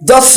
10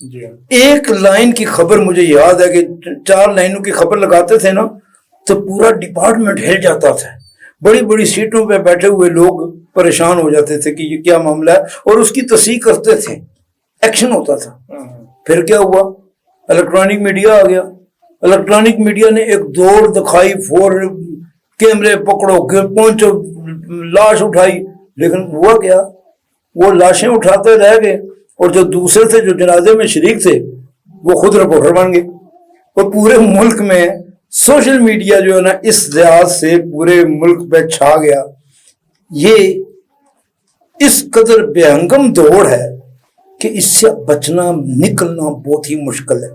جی ہاں، ایک لائن کی خبر مجھے یاد ہے کہ 4 لائنوں کی خبر لگاتے تھے نا تو پورا ڈپارٹمنٹ ہل جاتا تھا. بڑی بڑی سیٹوں پہ بیٹھے ہوئے لوگ پریشان ہو جاتے تھے کہ یہ کیا معاملہ ہے, اور اس کی تصحیح کرتے تھے, ایکشن ہوتا تھا. پھر کیا ہوا, الیکٹرانک میڈیا آ گیا. الیکٹرانک میڈیا نے ایک دوڑ دکھائی, کیمرے پکڑو, پہنچو, لاش اٹھائی. لیکن ہوا کیا, وہ لاشیں اٹھاتے رہ گئے, اور جو دوسرے تھے جو جنازے میں شریک تھے وہ خود رپورٹر بن گئے. اور پورے ملک میں سوشل میڈیا جو ہے نا اس لحاظ سے پورے ملک پہ چھا گیا. یہ اس قدر بے ہنگم دوڑ ہے کہ اس سے بچنا نکلنا بہت ہی مشکل ہے.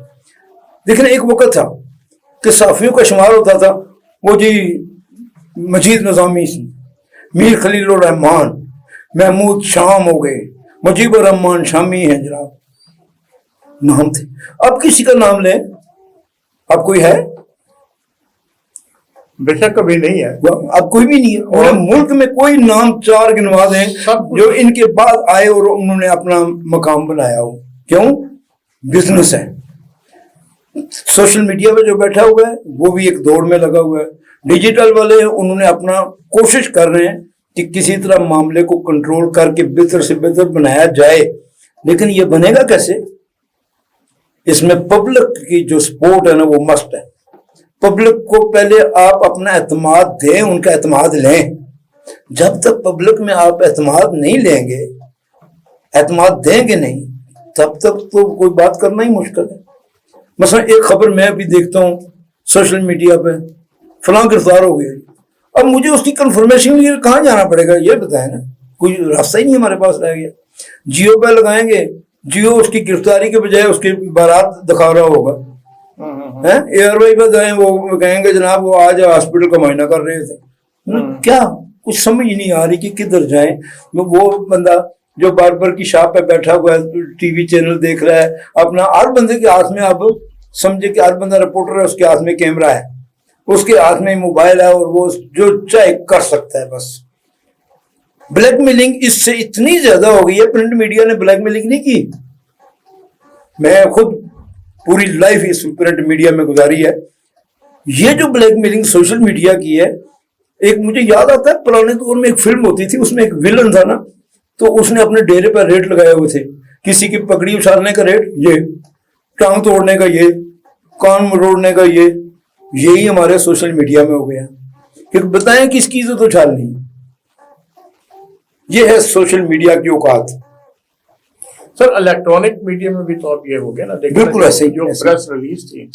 لیکن ایک وقت تھا کہ صحافیوں کا شمار ہوتا تھا, وہ جی مجید نظامی, میر خلیل الرحمان, محمود شام ہو گئے, مجیب الرحمان شامی ہیں جناب, نام تھے. اب کسی کا نام لیں, اب کوئی ہے؟ بے شک کبھی نہیں ہے, اب کوئی بھی نہیں ہے. پورے ملک میں کوئی نام 4 گنوا دیں جو ان کے بعد آئے اور انہوں نے اپنا مقام بنایا ہو. کیوں؟ بزنس ہے. سوشل میڈیا پہ جو بیٹھا ہوا ہے وہ بھی ایک دوڑ میں لگا ہوا ہے. ڈیجیٹل والے انہوں نے اپنا کوشش کر رہے ہیں کہ کسی طرح معاملے کو کنٹرول کر کے بہتر سے بہتر بنایا جائے. لیکن یہ بنے گا کیسے؟ اس میں پبلک کی جو سپورٹ ہے نا وہ مسٹ ہے. پبلک کو پہلے آپ اپنا اعتماد دیں, ان کا اعتماد لیں. جب تک پبلک میں آپ اعتماد نہیں لیں گے, اعتماد دیں گے نہیں, تب تک تو کوئی بات کرنا ہی مشکل ہے. مثلا ایک خبر میں بھی دیکھتا ہوں سوشل میڈیا پہ, فلاں گرفتار ہو گیا. اب مجھے اس کی کنفرمیشن کے لیے کہاں جانا پڑے گا یہ بتائیں نا, کوئی راستہ ہی نہیں ہمارے پاس رہ گیا. جیو پہ لگائیں گے, جیو اس کی گرفتاری کے بجائے اس کی بارات دکھا رہا ہوگا. ایئر وائی پہ جائیں, وہ کہیں گے جناب وہ آج ہاسپٹل کا معائنہ کر رہے تھے. کیا کچھ سمجھ نہیں آ رہی کہ کدھر جائیں. وہ بندہ جو باربر کی شاپ پہ بیٹھا ہوا ہے, ٹی وی چینل دیکھ رہا ہے, اپنا ہر بندے کے ہاتھ میں, اب سمجھے کہ ہر بندہ رپورٹر ہے, اس کے ہاتھ میں کیمرہ ہے, اس کے ہاتھ میں موبائل ہے, اور وہ جو چاہے کر سکتا ہے. بس بلیک میلنگ اس سے اتنی زیادہ ہو گئی ہے. پرنٹ میڈیا نے بلیک میلنگ نہیں کی, میں خود پوری لائف اس پرنٹ میڈیا میں گزاری ہے. یہ جو بلیک میلنگ سوشل میڈیا کی ہے, ایک مجھے یاد آتا ہے پرانے دور میں ایک فلم ہوتی تھی, اس میں ایک ویلن تھا نا, تو اس نے اپنے ڈیرے پر ریٹ لگائے ہوئے تھے. کسی کی پگڑی اچھالنے کا ریٹ یہ, ٹانگ توڑنے کا یہ, کان مروڑنے کا یہ. یہی ہمارے سوشل میڈیا میں ہو گیا کہ بتائیں کس کی عزت اچھالنی. یہ ہے سوشل میڈیا کی اوقات. سر الیکٹرانک میڈیا میں بھی تو اب یہ ہو گیا نا, بالکل ایسے ہی, جو پریس ریلیز تھی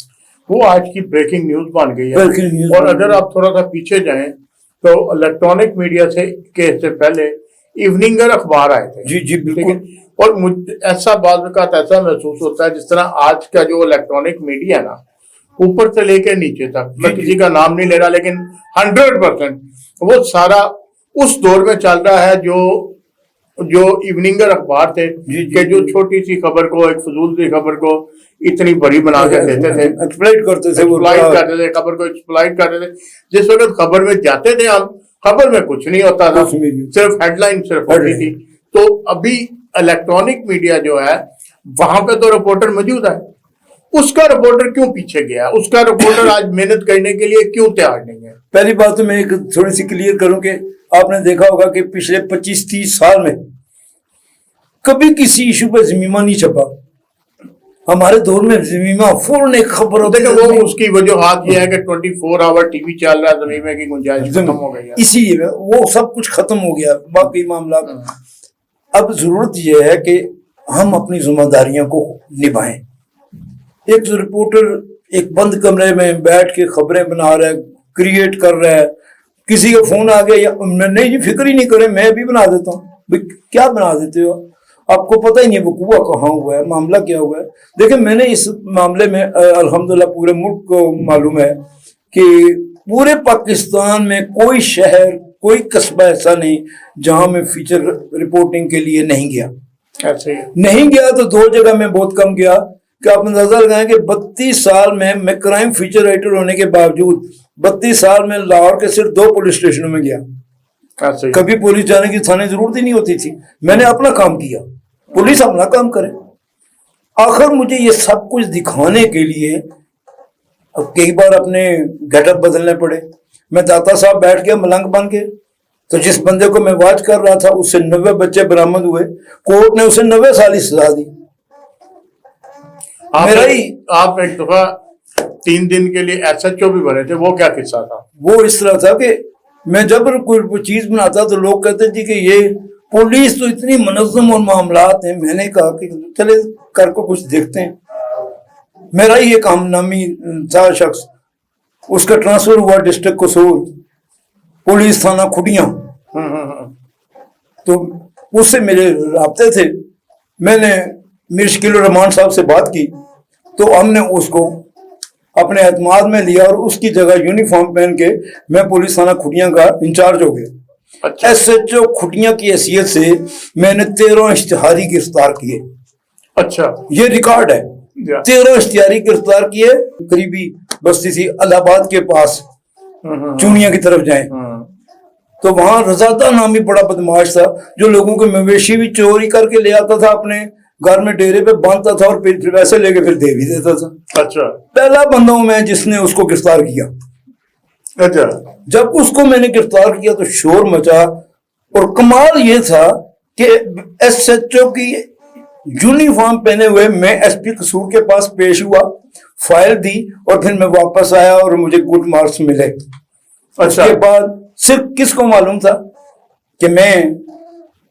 وہ آج کی بریکنگ نیوز بن گئی ہے. اور اگر آپ تھوڑا سا پیچھے جائیں تو الیکٹرانک میڈیا سے پہلے ایوننگر اخبار آئے تھے. جی جی بالکل. اور ایسا بعض اوقات ایسا محسوس ہوتا ہے جس طرح آج کا جو الیکٹرانک میڈیا ہے نا, اوپر سے لے کے نیچے تک, میں کسی کا نام نہیں لے رہا, لیکن 100% وہ سارا اس دور میں چل رہا ہے جو ایوننگر اخبار تھے کہ جو چھوٹی سی خبر کو, ایک فضول سی خبر کو اتنی بڑی بنا کے دیتے تھے, ایکسپلائٹ کرتے تھے, خبر کو ایکسپلائٹ کرتے تھے. جس وقت خبر میں جاتے تھے ہم, خبر میں کچھ نہیں ہوتا تھا, صرف ہیڈ لائن صرف ہوتی تھی. تو ابھی الیکٹرانک میڈیا جو ہے وہاں پہ تو رپورٹر موجود ہے, اس کا رپورٹر کیوں پیچھے گیا, اس کا رپورٹر آج محنت کرنے کے لیے کیوں تیار نہیں ہے. پہلی بات تو میں ایک تھوڑی سی کلیئر کروں کہ آپ نے دیکھا ہوگا کہ پچھلے 25-30 سال میں کبھی کسی ایشو پہ زمیمہ نہیں چھپا. ہمارے دور میں زمیمہ فوراً ایک خبر ہوتی ہے. وہ اس کی وجوہات یہ ہے کہ 24 آور ٹی وی چل رہا ہے, زمیمے کی گنجائش ختم ہو گئی ہے, اسی لیے وہ سب کچھ ختم ہو گیا, باقی معاملات. اب ضرورت یہ ہے کہ ہم اپنی ذمہ داریوں کو نبھائیں. ایک رپورٹر ایک بند کمرے میں بیٹھ کے خبریں بنا رہا ہے, کریٹ کر رہا ہے, کسی کا فون آ گیا, یا نہیں جی فکر ہی نہیں کرے, میں بھی بنا دیتا ہوں. کیا بنا دیتے ہو, آپ کو پتہ ہی نہیں وقوع کہاں ہوا ہے, معاملہ کیا ہوا ہے. دیکھیں میں نے اس معاملے میں الحمدللہ پورے ملک کو معلوم ہے کہ پورے پاکستان میں کوئی شہر, کوئی قصبہ ایسا نہیں جہاں میں فیچر رپورٹنگ کے لیے نہیں گیا. نہیں گیا تو 2 جگہ میں بہت کم گیا. کہ آپ اندازہ لگائیں کہ 32 سال میں کرائم فیچر رائٹر ہونے کے باوجود 32 سال میں لاہور کے صرف 2 پولیس اسٹیشنوں میں گیا. کبھی پولیس جانے کی تھانے ضرورت ہی نہیں ہوتی تھی. میں نے اپنا کام کیا, پولیس اپنا کام کرے. آخر مجھے یہ سب کچھ دکھانے کے لیے اب کئی بار اپنے گیٹ اپ بدلنے پڑے. میں داتا صاحب بیٹھ گیا ملنگ بن کے, تو جس بندے کو میں واچ کر رہا تھا اس سے 90 بچے برآمد ہوئے, کورٹ نے اسے 90 سال کی سزا دی. آپ ایک دفعہ 3 دن کے لیے SHO بھی بنے تھے, وہ کیا قصہ تھا؟ وہ اس طرح تھا کہ میں جب کوئی چیز بناتا تو لوگ کہتے تھے کہ یہ پولیس تو اتنی منظم اور معاملات ہیں. میں نے کہا کہ چلے کر کو کچھ دیکھتے ہیں. میرا ہی ایک ہم نامی تھا شخص, اس کا ٹرانسفر ہوا ڈسٹرکٹ قصور, پولیس تھانہ کھٹیاں. تو اس سے میرے رابطے تھے. میں نے میر شکیل الرحمان صاحب سے بات کی تو ہم نے اس کو اپنے اعتماد میں لیا اور اس کی جگہ یونیفارم پہن کے میں پولیس تھانہ کھٹیاں کا انچارج ہو گیا. SHO کھٹیاں کی حیثیت سے میں نے 13 اشتہاری گرفتار کیے. اچھا, یہ ریکارڈ ہے. 13 اشتہاری گرفتار کیے. قریبی بستی تھی الہ آباد کے پاس, چونیاں کی طرف جائیں تو وہاں رضادہ نامی بڑا بدماش تھا جو لوگوں کے مویشی بھی چوری کر کے لے آتا تھا, اپنے گھر میں ڈیرے پہ باندھتا تھا اور پھر ویسے لے کے پھر دے بھی دیتا تھا. اچھا, پہلا بندہ ہوں میں جس نے اس کو گرفتار کیا. اچھا, جب اس کو میں نے گرفتار کیا تو شور مچا, اور کمال یہ تھا کہ SHO کی یونیفارم پہنے ہوئے میں SP قصور کے پاس پیش ہوا, فائل دی اور پھر میں واپس آیا اور مجھے گڈ مارکس ملے. اس کے بعد صرف کس کو معلوم تھا کہ میں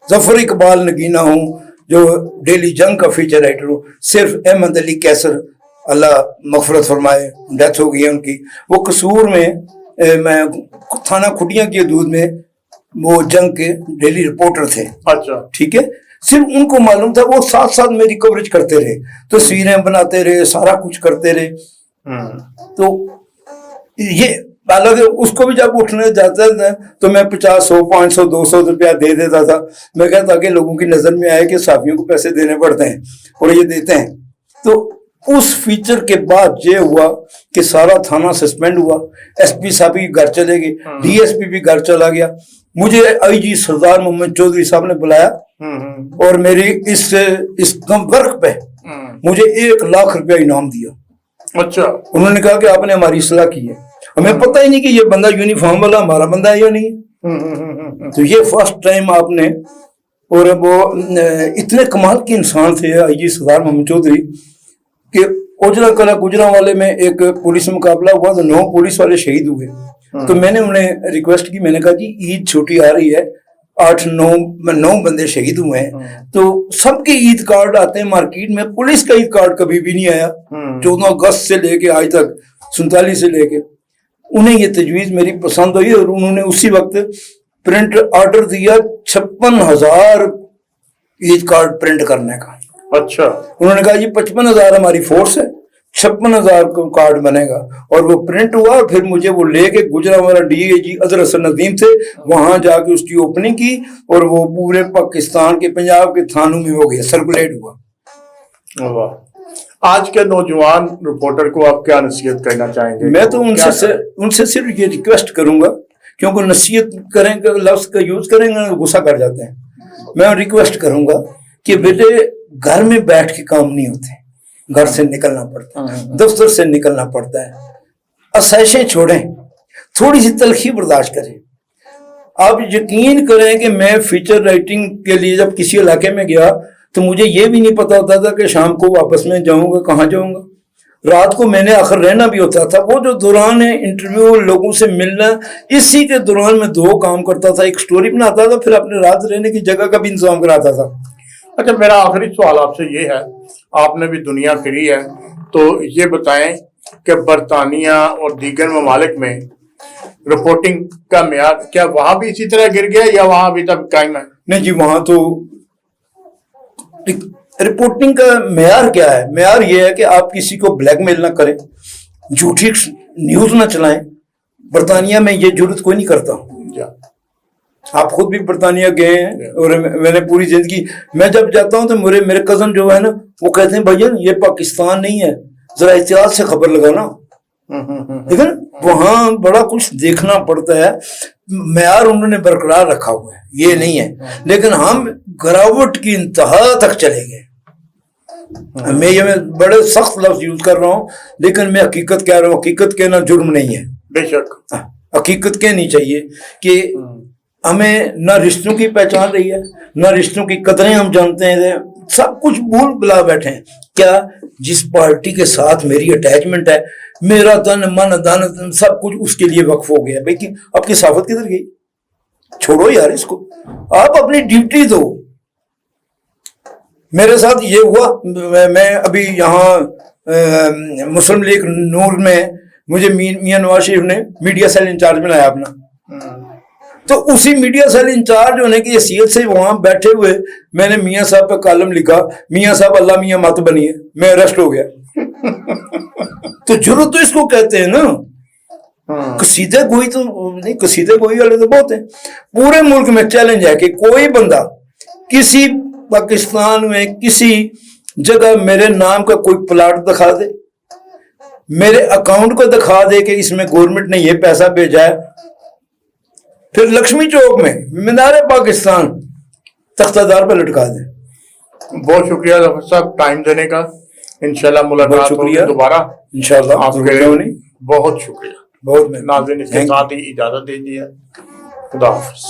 ظفر اقبال نگینہ ہوں جو ڈیلی جنگ کا فیچر رائٹر ہوں. صرف احمد علی کیسر اللہ مغفرت فرمائے, ڈیتھ ہو گئی ہے ان کی, وہ قصور میں میں تھانہ کھٹیاں کی حدود میں وہ جنگ کے ڈیلی رپورٹر تھے. اچھا, ٹھیک ہے, صرف ان کو معلوم تھا. وہ ساتھ ساتھ میری کوریج کرتے رہے, تصویریں بناتے رہے, سارا کچھ کرتے رہے. تو یہ حالانکہ اس کو بھی جب اٹھنے جاتا تھا تو میں 50 100 500 200 روپیہ دے دیتا تھا. میں کہتا کہ لوگوں کی نظر میں آئے کہ صحافیوں کو پیسے دینے پڑتے ہیں اور یہ دیتے ہیں. تو اس فیچر کے بعد یہ ہوا کہ سارا تھانہ سسپینڈ ہوا. SP صاحب بھی گھر چلے گئے, DSP بھی گھر چلا گیا. مجھے IG سردار محمد چودھری صاحب نے بلایا اور میری اس ورک پہ مجھے 1 لاکھ روپیہ انعام دیا. اچھا, انہوں نے کہا کہ آپ نے ہماری اصلاح کی ہے. ہمیں پتہ ہی نہیں کہ یہ بندہ یونیفارم والا ہمارا بندہ ہے یا نہیں. تو یہ فرسٹ ٹائم آپ نے, اور وہ اتنے کمال کے انسان تھے IG سردار محمد چودھری کہ اوجلا کلا گجرا والے میں ایک پولیس مقابلہ ہوا تو 9 پولیس والے شہید ہوئے. تو میں نے انہیں ریکویسٹ کی, میں نے کہا جی عید چھوٹی آ رہی ہے, 8-9 بندے شہید ہوئے ہیں, تو سب کے عید کارڈ آتے ہیں مارکیٹ میں, پولیس کا عید کارڈ کبھی بھی نہیں آیا 14 اگست سے لے کے آج تک 47 سے لے کے. انہیں یہ تجویز میری پسند ہوئی اور انہوں نے اسی وقت پرنٹ آرڈر دیا 56,000 عید کارڈ پرنٹ کرنے کا. اچھا, انہوں نے کہا جی 55,000 ہماری فورس ہے, 56,000 کو کارڈ بنے گا. اور وہ پرنٹ ہوا اور پھر مجھے وہ لے کے گجرانوالہ DIG اظہر حسن ندیم تھے, وہاں جا کے اس کی اوپننگ کی اور وہ پورے پاکستان کے پنجاب کے تھانوں میں ہو گیا, سرکولیٹ ہوا. آج کے نوجوان رپورٹر کو آپ کیا نصیحت کرنا چاہیں گے؟ میں تو ان سے صرف یہ ریکویسٹ کروں گا, کیونکہ نصیحت کریں گے لفظ کا یوز کریں گے غصہ کر جاتے ہیں. میں ریکویسٹ کروں گا کہ بیٹے گھر میں بیٹھ کے کام نہیں ہوتے, گھر سے نکلنا پڑتا ہے, دفتر سے نکلنا پڑتا ہے. آسائشیں چھوڑیں, تھوڑی سی تلخی برداشت کریں. آپ یقین کریں کہ میں فیچر رائٹنگ کے لیے جب کسی علاقے میں گیا تو مجھے یہ بھی نہیں پتا ہوتا تھا کہ شام کو واپس میں جاؤں گا, کہاں جاؤں گا. رات کو میں نے آخر رہنا بھی ہوتا تھا. وہ جو دوران ہے انٹرویو, لوگوں سے ملنا, اسی کے دوران میں 2 کام کرتا تھا. ایک سٹوری بناتا تھا, پھر اپنے رات رہنے کی جگہ کا بھی انتظام کراتا تھا. اچھا, میرا آخری سوال آپ سے یہ ہے, آپ نے بھی دنیا پھری ہے, تو یہ بتائیں کہ برطانیہ اور دیگر ممالک میں رپورٹنگ کا معیار کیا وہاں بھی اسی طرح گر گیا یا وہاں ابھی تک قائم ہے؟ نہیں جی, وہاں تو رپورٹنگ کا معیار کیا ہے؟ معیار یہ ہے کہ آپ کسی کو بلیک میل نہ کریں, جھوٹی نیوز نہ چلائیں. برطانیہ میں یہ جرت کوئی نہیں کرتا. آپ خود بھی برطانیہ گئے ہیں اور میں نے پوری زندگی, میں جب جاتا ہوں تو میرے کزن جو ہے نا وہ کہتے ہیں بھائی یہ پاکستان نہیں ہے, ذرا احتیاط سے خبر لگانا. لیکن وہاں بڑا کچھ دیکھنا پڑتا ہے. معیار انہوں نے برقرار رکھا ہوا ہے, یہ نہیں ہے. لیکن ہم گراوٹ کی انتہا تک چلے گئے. میں بڑے سخت لفظ یوز کر رہا ہوں لیکن میں حقیقت کہہ رہا ہوں. حقیقت کہنا جرم نہیں ہے. بے شک حقیقت کہنی چاہیے کہ ہمیں نہ رشتوں کی پہچان رہی ہے نہ رشتوں کی قدریں ہم جانتے ہیں. سب کچھ بھول بلا بیٹھے ہیں. کیا جس پارٹی کے ساتھ میری اٹیچمنٹ ہے, میرا تن من دن سب کچھ اس کے لیے وقف ہو گیا. بھائی اب کی صافت کدھر گئی؟ چھوڑو یار اس کو, آپ اپنی ڈیوٹی دو. میرے ساتھ یہ ہوا, میں ابھی یہاں مسلم لیگ نور میں مجھے میاں نواز شریف نے میڈیا سیل انچارج بنایا اپنا. تو اسی میڈیا سیل انچارج ہونے کی حیثیت سے وہاں بیٹھے ہوئے میں نے میاں صاحب پہ کالم لکھا, میاں صاحب اللہ میاں مت بنیے. میں اریسٹ ہو گیا. تو جرت تو اس کو کہتے ہیں نا. قصیدہ گوئی تو نہیں, قصیدہ گوئی والے تو بہت ہیں. پورے ملک میں چیلنج ہے کہ کوئی بندہ کسی پاکستان میں کسی جگہ میرے نام کا کوئی پلاٹ دکھا دے, میرے اکاؤنٹ کو دکھا دے کہ اس میں گورنمنٹ نے یہ پیسہ بھیجا ہے, پھر لکشمی چوک میں مینار پاکستان تختہ دار پہ لٹکا دیں. بہت شکریہ ظفر صاحب ٹائم دینے کا. انشاءاللہ ملاقات ہوگی دوبارہ انشاءاللہ. آپ کے بہت شکریہ. بہت ناظرین اس کے ساتھ ہی اجازت دیجیے. خدا حافظ.